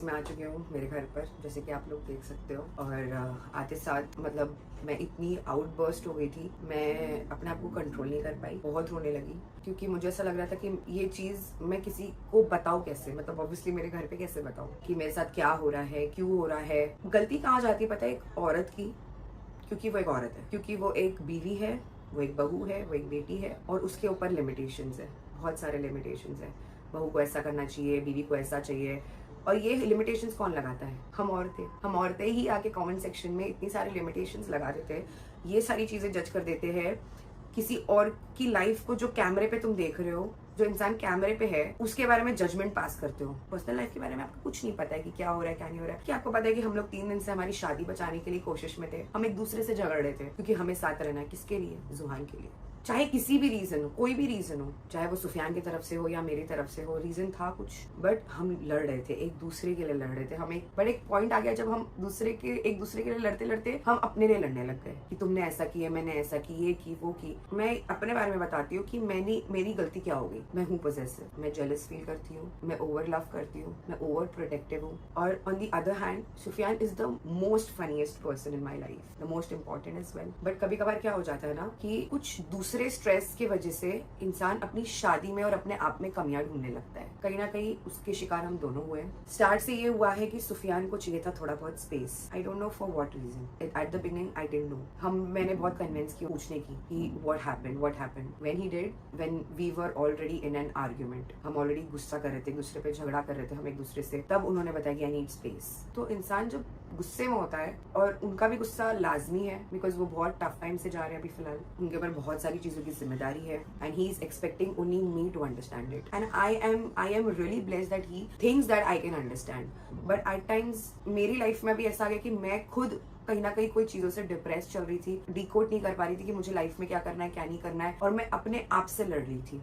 मैं आ चुकी हूँ मेरे घर पर, जैसे कि आप लोग देख सकते हो। और आते साथ मतलब मैं इतनी आउटबर्स्ट हो गई थी, मैं अपने आप को कंट्रोल नहीं कर पाई, बहुत रोने लगी। क्योंकि मुझे ऐसा लग रहा था कि ये चीज़ मैं किसी को बताऊँ कैसे, मतलब ऑब्वियसली मेरे घर पे कैसे बताऊँ कि मेरे साथ क्या हो रहा है, क्यों हो रहा है। गलती कहाँ जाती है पता है? एक औरत की, क्योंकि वो एक औरत है, क्योंकि वो एक बीवी है, वो एक बहू है, वो एक बेटी है, और उसके ऊपर लिमिटेशंस है, बहुत सारे लिमिटेशंस है। बहू को ऐसा करना चाहिए, बीवी को ऐसा चाहिए। और ये लिमिटेशंस कौन लगाता है? हम औरतें ही आके कमेंट सेक्शन में इतनी सारी लिमिटेशंस लगा देते हैं, ये सारी चीजें जज कर देते हैं किसी और की लाइफ को। जो कैमरे पे तुम देख रहे हो, जो इंसान कैमरे पे है, उसके बारे में जजमेंट पास करते हो। पर्सनल लाइफ के बारे में आपको कुछ नहीं पता है कि क्या हो रहा है, क्या नहीं हो रहा है। क्या आपको पता है कि हम लोग 3 दिन से हमारी शादी बचाने के लिए कोशिश में थे, हम एक दूसरे से झगड़ रहे थे क्योंकि हमें साथ रहना है। किसके लिए? जुहान के लिए। चाहे किसी भी रीजन हो, कोई भी रीजन हो, चाहे वो सुफियान की तरफ से हो या मेरी तरफ से हो, रीजन था कुछ, बट हम लड़ रहे थे, एक दूसरे के लिए लड़ रहे थे। हम एक पॉइंट आ गया जब हम एक दूसरे के लिए लड़ते लड़ते हम अपने लिए लड़ने लग गए कि तुमने ऐसा किया, मैंने ऐसा की, ये की, वो की। मैं अपने बारे में बताती हूँ कि मेरी गलती क्या हो गई। मैं हूँ पॉसेसिव, मैं जेलस फील करती हूँ, मैं ओवर लव करती हूँ, मैं ओवर प्रोटेक्टिव हूँ। और on the other hand Sufiyan is the most funniest person in my life, the most important as well. But कभी कभार क्या हो जाता है ना कि कुछ दूसरे स्ट्रेस की वजह से इंसान अपनी शादी में और अपने आप में कमियां ढूंढने लगता है। कहीं ना कहीं उसके शिकार हम दोनों हुए हैं। स्टार्ट से ये हुआ है कि सुफियान को चाहिए था थोड़ा बहुत space. I don't know for what reason. At the beginning I didn't know. मैंने बहुत कन्विंस किया पूछने की कि what happened when he did, when we were already in an argument. हम ऑलरेडी गुस्सा कर रहे थे, एक दूसरे पे झगड़ा कर रहे थे हम एक दूसरे से। तब उन्होंने बताया कि आई नीड स्पेस। तो इंसान जब गुस्से में होता है, और उनका भी गुस्सा लाजमी है बिकॉज वो बहुत टफ टाइम से जा रहे हैं अभी फिलहाल, उनके ऊपर बहुत सारी चीजों की जिम्मेदारी है, and he is expecting only me to understand it. And I am really blessed that he thinks that I can understand. But at times मेरी लाइफ में भी ऐसा आ गया कि मैं खुद कहीं ना कहीं कोई चीजों से डिप्रेस चल रही थी, डिकोड नहीं कर पा रही थी कि मुझे लाइफ में क्या करना है, क्या नहीं करना है, और मैं अपने आप से लड़ रही थी।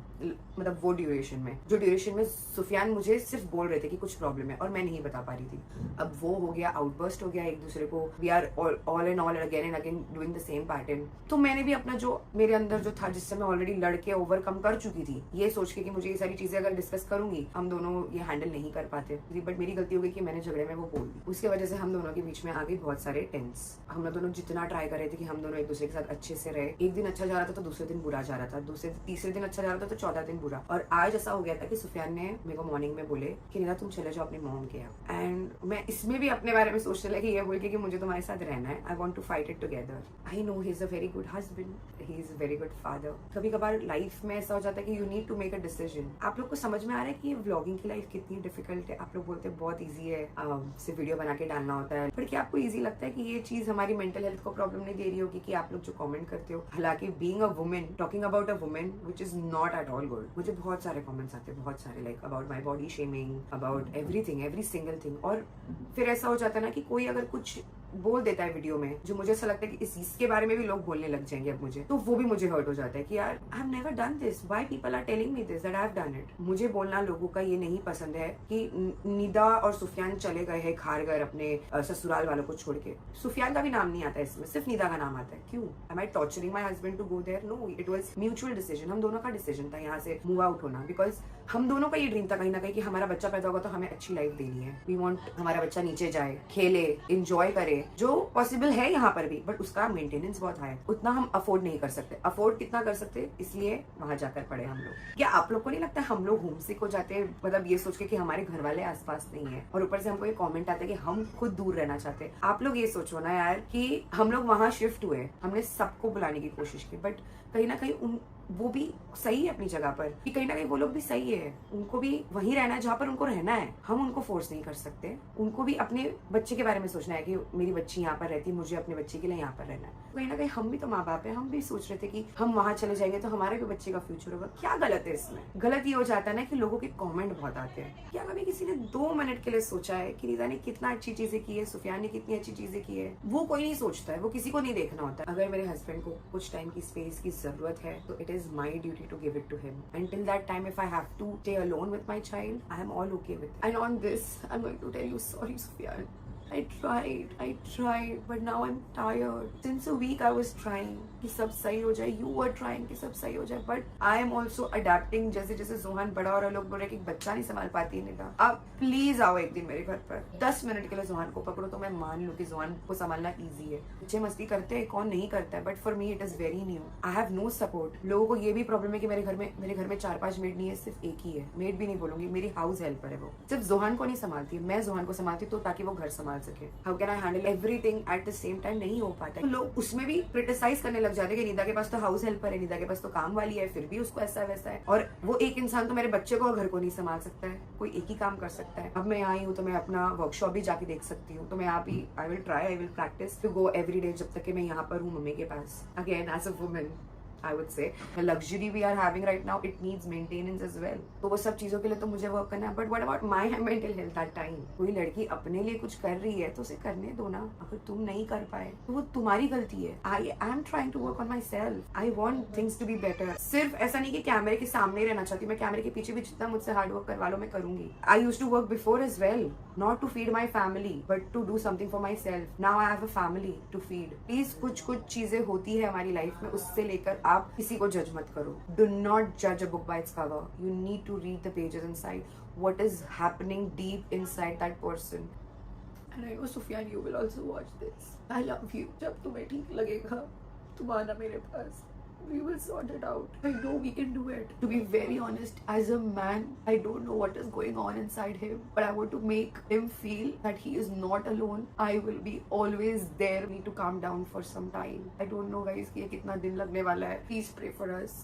मतलब वो ड्यूरेशन में सुफियान मुझे सिर्फ बोल रहे थे कि कुछ प्रॉब्लम है और मैं नहीं बता पा रही थी। अब वो हो गया, आउटबर्स्ट हो गया एक दूसरे को, we are all and all again and again doing the same pattern. तो मैंने भी अपना जो मेरे अंदर जो था, जिससे मैं ऑलरेडी लड़के ओवरकम कर चुकी थी, ये सोच के कि मुझे ये सारी चीजें अगर डिस्कस करूंगी हम दोनों ये हैंडल नहीं कर पाते। बट मेरी गलती हो गई कि मैंने झगड़े में वो बोल दी, उसकी वजह से हम दोनों के बीच में आ गई बहुत सारे टेंस। हम दोनों जितना ट्राई कर रहे थे कि हम दोनों एक दूसरे के साथ अच्छे से रहे, एक दिन अच्छा जा रहा था तो दूसरे दिन बुरा जा रहा था, तीसरे दिन अच्छा जा रहा था तो चौथा दिन बुरा। और आज ऐसा हो गया था कि सुफियान ने मेरे को मॉर्निंग में बोले कि निदा तुम चले जाओ अपनी मॉम के यहाँ। एंड मैं इसमें भी अपने बारे में सोचने लगी, ये बोल के कि मुझे तुम्हारे साथ रहना है, I want to fight it together. I know he is a very good husband, he is a very good father. कभी कभार लाइफ में ऐसा हो जाता है कि you need to make a decision. आप लोग को समझ में आ रहा है कि ये व्लॉगिंग की लाइफ कितनी डिफिकल्ट है? आप लोग बोलते हैं बहुत ईजी है, सिर्फ वीडियो बना के डालना होता है, बट क्या आपको ईजी लगता है कि ये चीज हमारी मेंटल हेल्थ को प्रॉब्लम नहीं दे रही होगी कि आप लोग जो कमेंट करते हो? हालांकि being a women, talking about a women which is not at all good. मुझे बहुत सारे कमेंट्स आते हैं, बहुत सारे, like about my body shaming, about everything, every single thing. और फिर ऐसा हो जाता है ना कि कोई अगर कुछ बोल देता है वीडियो में जो मुझे ऐसा लगता है कि इसके बारे में भी लोग बोलने लग जाएंगे अब मुझे, तो वो भी मुझे हर्ट हो जाता है कि यार I have never done this, why people are telling me this that I have done it. मुझे बोलना लोगों का ये नहीं पसंद है कि निदा और सुफियान चले गए हैं खारगर अपने ससुराल वालों को छोड़ के। सुफियान का भी नाम नहीं आता है इसमें, सिर्फ निदा का नाम आता है। क्यों? Am I torturing my husband to go there? No, it was mutual decision. हम दोनों का डिसीजन था यहाँ से मूव आउट होना, बिकॉज हम दोनों का ये ड्रीम था कहीं ना कहीं कि हमारा बच्चा पैदा होगा तो हमें अच्छी लाइफ देनी है। वी वांट हमारा बच्चा नीचे जाए, खेले, एंजॉय करे, जो पॉसिबल है यहाँ पर भी, बट उसका मेंटेनेंस बहुत हाई है, उतना हम अफोर्ड नहीं कर सकते। अफोर्ड कितना कर सकते, इसलिए वहां जाकर पड़े हम लोग। क्या आप लोग को नहीं लगता हम लोग होमसिक हो जाते हैं, मतलब ये सोच के कि हमारे घर वाले आसपास नहीं है, और ऊपर से हमको ये कमेंट आता है कि हम खुद दूर रहना चाहते हैं? आप लोग ये सोचो ना यार कि हम लोग वहां शिफ्ट हुए, हमने सबको बुलाने की कोशिश की, बट कहीं ना कहीं वो भी सही है अपनी जगह पर, कि कहीं ना कहीं वो लोग भी सही है, उनको भी वहीं रहना है जहाँ पर उनको रहना है। हम उनको फोर्स नहीं कर सकते, उनको भी अपने बच्चे के बारे में सोचना है कि मेरी बच्ची यहाँ पर रहती, मुझे अपने बच्चे के लिए यहाँ पर रहना है। कहीं ना कहीं हम भी तो माँ बाप है, हम भी सोच रहे थे कि हम वहां चले जाएंगे तो हमारे भी बच्चे का फ्यूचर होगा। क्या गलत है इसमें? गलत ये हो जाता है ना कि लोगों के कॉमेंट बहुत आते हैं। क्या कभी किसी ने 2 मिनट के लिए सोचा है कि निदा ने कितना अच्छी चीजें की है, सुफियान ने कितनी अच्छी चीजें की है? वो कोई नहीं सोचता है, वो किसी को नहीं देखना होता है। अगर मेरे हस्बैंड को कुछ टाइम की स्पेस की जरूरत है तो it is my duty to give it to him. Until that time, if I have to stay alone with my child, I am all okay with it. And on this, I'm going to tell you sorry, Sufyan. I tried, but now I'm tired. Since a week I was trying कि सब सही हो जाए. You were trying कि सब सही हो जाए. But I am also adapting. जैसे जैसे जोहान बड़ा हो रहा है, लोग बोल रहे हैं कि बच्चा नहीं संभाल पाती है निदा. आप प्लीज आओ एक दिन मेरे घर पर. 10 मिनट के लिए जोहान को पकड़ो तो मैं मान लूँ कि जोहान को संभालना ईजी है. बच्चे मस्ती करते हैं, कौन नहीं करता है. But for me it is very new. I have no support. लोगों को ये भी प्रॉब्लम है कि मेरे घर में 4-5 मेड नहीं है, सिर्फ एक ही है. मेड भी नहीं बोलूंगी, मेरी हाउस हेल्पर है वो. सिर्फ जोहान को नहीं संभालती, मैं जोहान को संभालती हूँ तो ताकि वो घर संभाल सके. How can I handle everything at the same time? नहीं हो पाता. तो लोग उसमें भी क्रिटिसाइज करने लग जाते हैं कि निदा के पास तो हाउस हेल्पर है, निदा के पास तो काम वाली है, फिर भी उसको ऐसा वैसा है. और वो एक इंसान तो मेरे बच्चे को और घर को नहीं संभाल सकता है. कोई एक ही काम कर सकता है. अब मैं आई हूँ तो मैं अपना वर्कशॉप भी जाके देख सकती हूँ. तो मैं यहाँ भी I will practice to go every day जब तक कि मैं यहाँ पर हूँ मम्मी के पास. Again as a woman I would say the luxury we are having right now, it needs maintenance as well. तो वो सब चीजों के लिए तो मुझे वर्क करना है. But what about my mental health that time? कोई लड़की अपने लिए कुछ कर रही है तो उसे करने दो ना. अगर तुम नहीं कर पाए तो वो तुम्हारी गलती है. I am trying to work on myself. I want things to be better. सिर्फ ऐसा नहीं कि कैमरे के सामने ही रहना चाहती हूँ. मैं कैमरे के पीछे भी जितना मुझसे हार्ड वर्क करवा लो मैं करूंगी. I used to work before as well, not to feed my family, but to do something for myself. Now I have a family to feed. Please कुछ चीजें होती है हमारी लाइफ में, उससे लेकर आप किसी को जज मत करो. Do not judge a book by its cover. You need to read the pages inside. What is happening deep inside that person? And I know Sufyan, you will also watch this. I love you. जब तुम्हें ठीक लगेगा तुम आना मेरे पास. We will sort it out. I know we can do it. To be very honest, as a man, I don't know what is going on inside him, but I want to make him feel that he is not alone. I will be always there. We need to calm down for some time. I don't know guys कि ये कितना दिन लगने वाला है. Please pray for us.